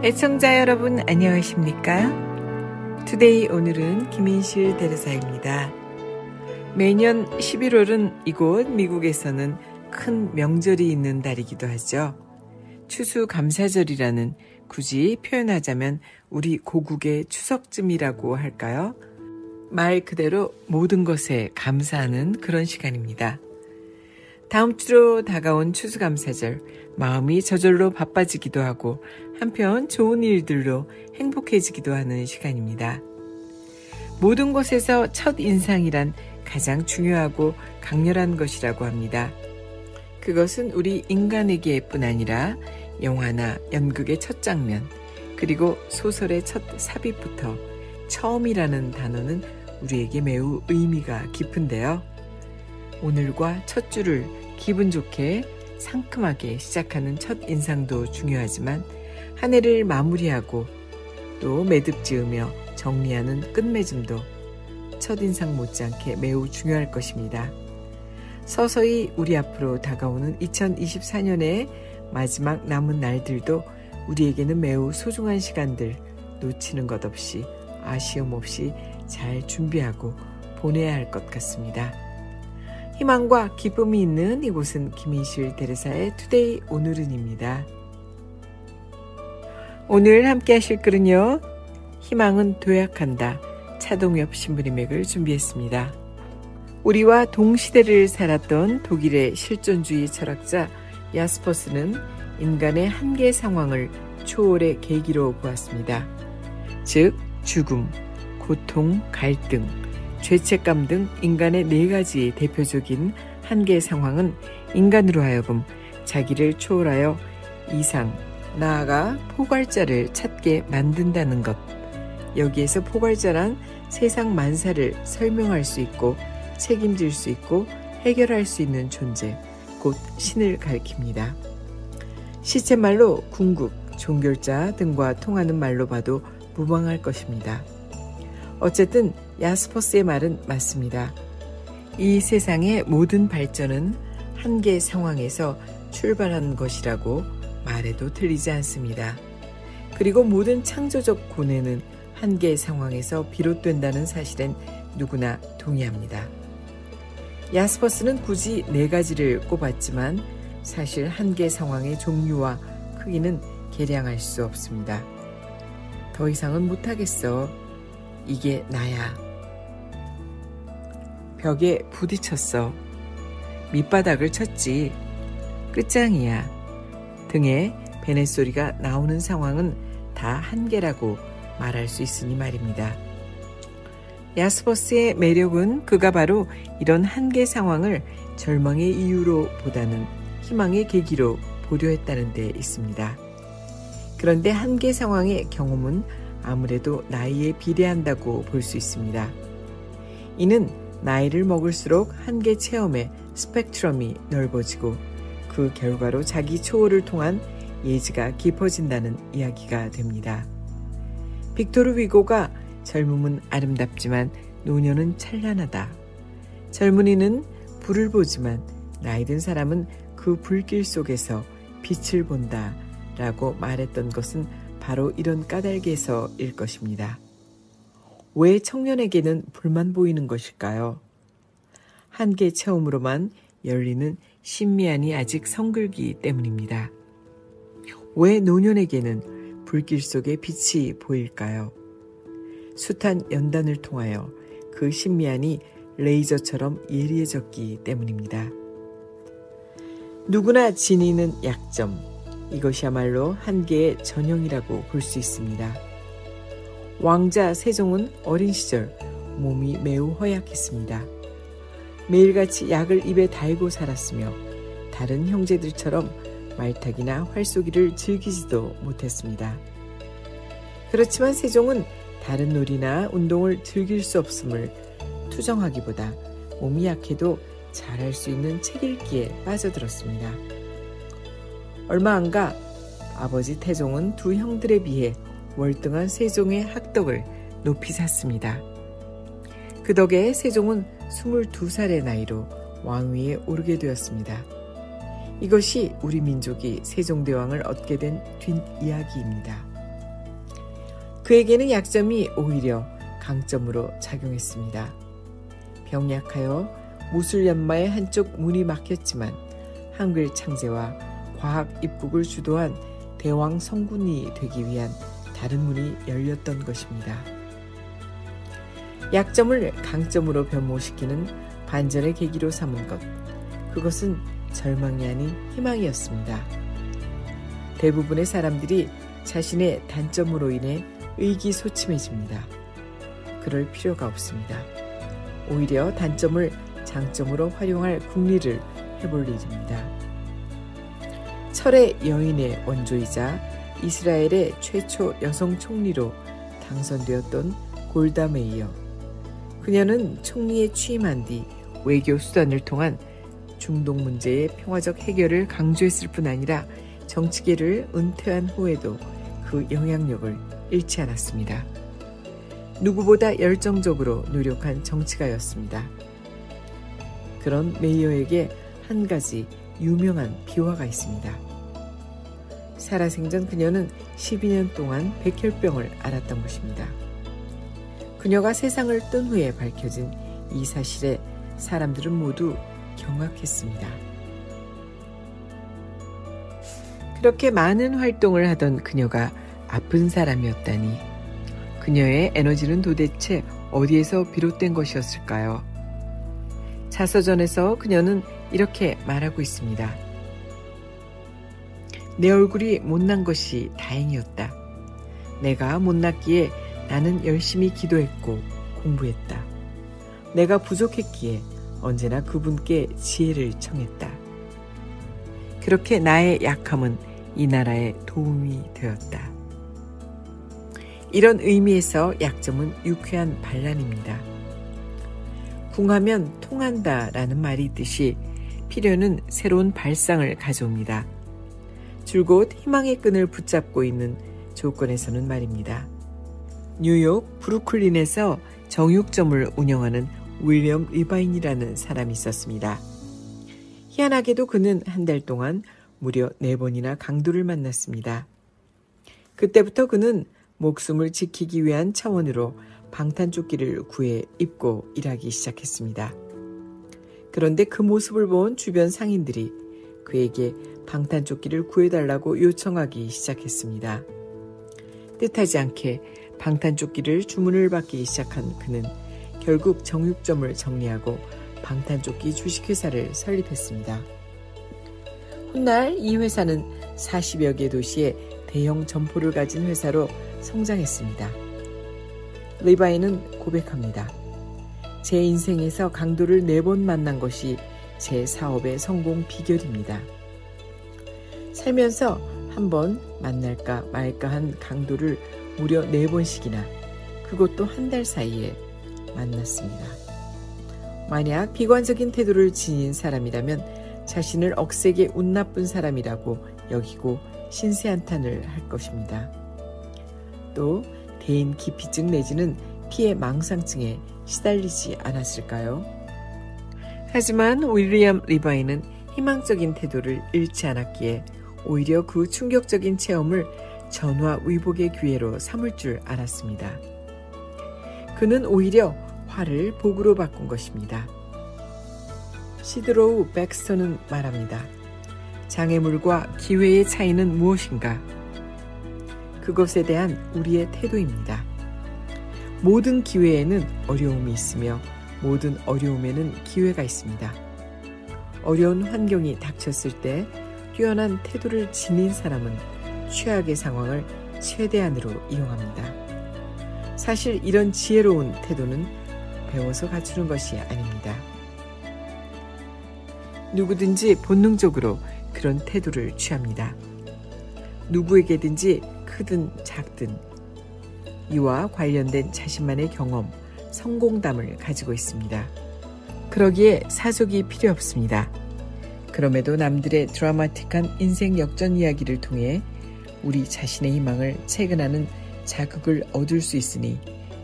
애청자 여러분 안녕하십니까? 투데이 오늘은 김인실 대리사입니다. 매년 11월은 이곳 미국에서는 큰 명절이 있는 달이기도 하죠. 추수감사절이라는 굳이 표현하자면 우리 고국의 추석쯤이라고 할까요? 말 그대로 모든 것에 감사하는 그런 시간입니다. 다음 주로 다가온 추수감사절, 마음이 저절로 바빠지기도 하고 한편 좋은 일들로 행복해지기도 하는 시간입니다. 모든 것에서 첫 인상이란 가장 중요하고 강렬한 것이라고 합니다. 그것은 우리 인간에게뿐 아니라 영화나 연극의 첫 장면, 그리고 소설의 첫 삽입부터 처음이라는 단어는 우리에게 매우 의미가 깊은데요. 오늘과 첫 주를 기분 좋게 상큼하게 시작하는 첫 인상도 중요하지만 한 해를 마무리하고 또 매듭 지으며 정리하는 끝맺음도 첫인상 못지않게 매우 중요할 것입니다. 서서히 우리 앞으로 다가오는 2024년의 마지막 남은 날들도 우리에게는 매우 소중한 시간들 놓치는 것 없이 아쉬움 없이 잘 준비하고 보내야 할 것 같습니다. 희망과 기쁨이 있는 이곳은 김인실 대리사의 투데이 오늘은입니다. 오늘 함께 하실 글은요. 희망은 도약한다. 차동엽 신부님의 글 준비했습니다. 우리와 동시대를 살았던 독일의 실존주의 철학자 야스퍼스는 인간의 한계 상황을 초월의 계기로 보았습니다. 즉 죽음, 고통, 갈등, 죄책감 등 인간의 4가지 대표적인 한계 상황은 인간으로 하여금 자기를 초월하여 이상, 나아가 포괄자를 찾게 만든다는 것. 여기에서 포괄자란 세상 만사를 설명할 수 있고 책임질 수 있고 해결할 수 있는 존재, 곧 신을 가리킵니다. 시체말로 궁극, 종결자 등과 통하는 말로 봐도 무방할 것입니다. 어쨌든 야스퍼스의 말은 맞습니다. 이 세상의 모든 발전은 한계 상황에서 출발한 것이라고 말해도 틀리지 않습니다. 그리고 모든 창조적 고뇌는 한계 상황에서 비롯된다는 사실엔 누구나 동의합니다. 야스퍼스는 굳이 4가지를 꼽았지만 사실 한계 상황의 종류와 크기는 계량할 수 없습니다. 더 이상은 못하겠어. 이게 나야. 벽에 부딪혔어. 밑바닥을 쳤지. 끝장이야. 등의 베넷소리가 나오는 상황은 다 한계라고 말할 수 있으니 말입니다. 야스퍼스의 매력은 그가 바로 이런 한계 상황을 절망의 이유로 보다는 희망의 계기로 보려 했다는 데 있습니다. 그런데 한계 상황의 경험은 아무래도 나이에 비례한다고 볼 수 있습니다. 이는 나이를 먹을수록 한계 체험의 스펙트럼이 넓어지고 그 결과로 자기 초월을 통한 예지가 깊어진다는 이야기가 됩니다. 빅토르 위고가 젊음은 아름답지만 노년은 찬란하다. 젊은이는 불을 보지만 나이 든 사람은 그 불길 속에서 빛을 본다 라고 말했던 것은 바로 이런 까닭에서일 것입니다. 왜 청년에게는 불만 보이는 것일까요? 한계 체험으로만 열리는 신미안이 아직 성글기 때문입니다. 왜 노년에게는 불길 속에 빛이 보일까요? 숱한 연단을 통하여 그 신미안이 레이저처럼 예리해졌기 때문입니다. 누구나 지니는 약점, 이것이야말로 한계의 전형이라고 볼 수 있습니다. 왕자 세종은 어린 시절 몸이 매우 허약했습니다. 매일같이 약을 입에 달고 살았으며 다른 형제들처럼 말타기나 활쏘기를 즐기지도 못했습니다. 그렇지만 세종은 다른 놀이나 운동을 즐길 수 없음을 투정하기보다 몸이 약해도 잘할 수 있는 책 읽기에 빠져들었습니다. 얼마 안가 아버지 태종은 두 형들에 비해 월등한 세종의 학덕을 높이 샀습니다. 그 덕에 세종은 22살의 나이로 왕위에 오르게 되었습니다. 이것이 우리 민족이 세종대왕을 얻게 된 뒷이야기입니다. 그에게는 약점이 오히려 강점으로 작용했습니다. 병약하여 무술연마의 한쪽 문이 막혔지만 한글 창제와 과학 입국을 주도한 대왕 성군이 되기 위한 다른 문이 열렸던 것입니다. 약점을 강점으로 변모시키는 반전의 계기로 삼은 것, 그것은 절망이 아닌 희망이었습니다. 대부분의 사람들이 자신의 단점으로 인해 의기소침해집니다. 그럴 필요가 없습니다. 오히려 단점을 장점으로 활용할 국리를 해볼 일입니다. 철의 여인의 원조이자 이스라엘의 최초 여성 총리로 당선되었던 골다 메이어. 그녀는 총리에 취임한 뒤 외교 수단을 통한 중동 문제의 평화적 해결을 강조했을 뿐 아니라 정치계를 은퇴한 후에도 그 영향력을 잃지 않았습니다. 누구보다 열정적으로 노력한 정치가였습니다. 그런 메이어에게 한 가지 유명한 비화가 있습니다. 살아생전 그녀는 12년 동안 백혈병을 앓았던 것입니다. 그녀가 세상을 뜬 후에 밝혀진 이 사실에 사람들은 모두 경악했습니다. 그렇게 많은 활동을 하던 그녀가 아픈 사람이었다니, 그녀의 에너지는 도대체 어디에서 비롯된 것이었을까요? 자서전에서 그녀는 이렇게 말하고 있습니다. 내 얼굴이 못난 것이 다행이었다. 내가 못났기에 나는 열심히 기도했고 공부했다. 내가 부족했기에 언제나 그분께 지혜를 청했다. 그렇게 나의 약함은 이 나라에 도움이 되었다. 이런 의미에서 약점은 유쾌한 반란입니다. 궁하면 통한다라는 말이 있듯이 필요는 새로운 발상을 가져옵니다. 줄곧 희망의 끈을 붙잡고 있는 조건에서는 말입니다. 뉴욕 브루클린에서 정육점을 운영하는 윌리엄 리바인이라는 사람이 있었습니다. 희한하게도 그는 한 달 동안 무려 4번이나 강도를 만났습니다. 그때부터 그는 목숨을 지키기 위한 차원으로 방탄조끼를 구해 입고 일하기 시작했습니다. 그런데 그 모습을 본 주변 상인들이 그에게 방탄조끼를 구해달라고 요청하기 시작했습니다. 뜻하지 않게 방탄조끼를 주문을 받기 시작한 그는 결국 정육점을 정리하고 방탄조끼 주식회사를 설립했습니다. 훗날 이 회사는 40여 개 도시에 대형 점포를 가진 회사로 성장했습니다. 리바인은 고백합니다. 제 인생에서 강도를 4번 만난 것이 제 사업의 성공 비결입니다. 살면서 한 번 만날까 말까 한 강도를 무려 4번씩이나, 그것도 한 달 사이에 만났습니다. 만약 비관적인 태도를 지닌 사람이라면 자신을 억세게 운 나쁜 사람이라고 여기고 신세한탄을 할 것입니다. 또 대인 기피증 내지는 피해 망상증에 시달리지 않았을까요? 하지만 윌리엄 리바인은 희망적인 태도를 잃지 않았기에 오히려 그 충격적인 체험을 전화위복의 기회로 삼을 줄 알았습니다. 그는 오히려 화를 복으로 바꾼 것입니다. 시드로우 백스터는 말합니다. 장애물과 기회의 차이는 무엇인가? 그것에 대한 우리의 태도입니다. 모든 기회에는 어려움이 있으며 모든 어려움에는 기회가 있습니다. 어려운 환경이 닥쳤을 때 뛰어난 태도를 지닌 사람은 최악의 상황을 최대한으로 이용합니다. 사실 이런 지혜로운 태도는 배워서 갖추는 것이 아닙니다. 누구든지 본능적으로 그런 태도를 취합니다. 누구에게든지 크든 작든 이와 관련된 자신만의 경험, 성공담을 가지고 있습니다. 그러기에 사족이 필요 없습니다. 그럼에도 남들의 드라마틱한 인생 역전 이야기를 통해 우리 자신의 희망을 채근하는 자극을 얻을 수 있으니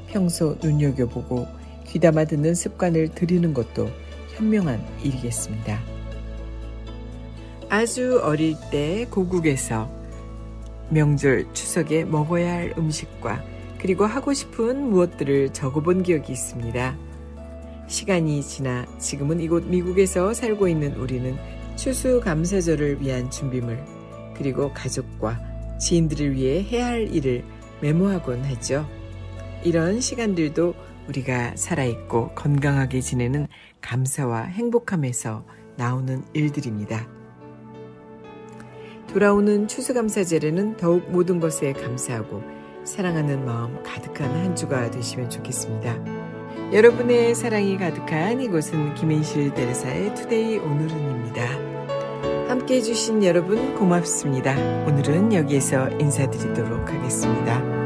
평소 눈여겨보고 귀담아 듣는 습관을 들이는 것도 현명한 일이겠습니다. 아주 어릴 때 고국에서 명절 추석에 먹어야 할 음식과 그리고 하고 싶은 무엇들을 적어본 기억이 있습니다. 시간이 지나 지금은 이곳 미국에서 살고 있는 우리는 추수감사절을 위한 준비물, 그리고 가족과 지인들을 위해 해야 할 일을 메모하곤 하죠. 이런 시간들도 우리가 살아있고 건강하게 지내는 감사와 행복함에서 나오는 일들입니다. 돌아오는 추수감사절에는 더욱 모든 것에 감사하고 사랑하는 마음 가득한 한 주가 되시면 좋겠습니다. 여러분의 사랑이 가득한 이곳은 김인실 대리사의 투데이 오늘은입니다. 함께 해주신 여러분 고맙습니다. 오늘은 여기에서 인사드리도록 하겠습니다.